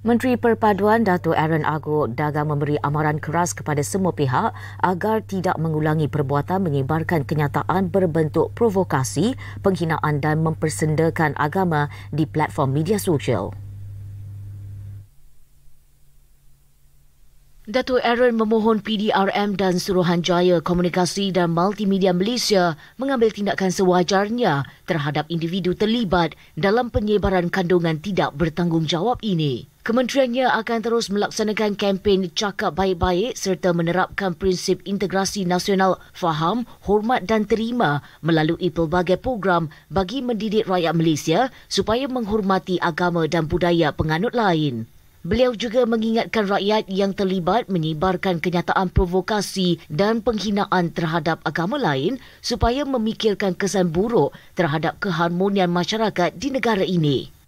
Menteri Perpaduan Datuk Aaron Aguh Dagang memberi amaran keras kepada semua pihak agar tidak mengulangi perbuatan menyebarkan kenyataan berbentuk provokasi, penghinaan dan mempersendakan agama di platform media sosial. Datuk Aaron memohon PDRM dan Suruhanjaya Komunikasi dan Multimedia Malaysia mengambil tindakan sewajarnya terhadap individu terlibat dalam penyebaran kandungan tidak bertanggungjawab ini. Kementeriannya akan terus melaksanakan kempen Cakap Baik-Baik serta menerapkan prinsip integrasi nasional faham, hormat dan terima melalui pelbagai program bagi mendidik rakyat Malaysia supaya menghormati agama dan budaya penganut lain. Beliau juga mengingatkan rakyat yang terlibat menyebarkan kenyataan provokasi dan penghinaan terhadap agama lain supaya memikirkan kesan buruk terhadap keharmonian masyarakat di negara ini.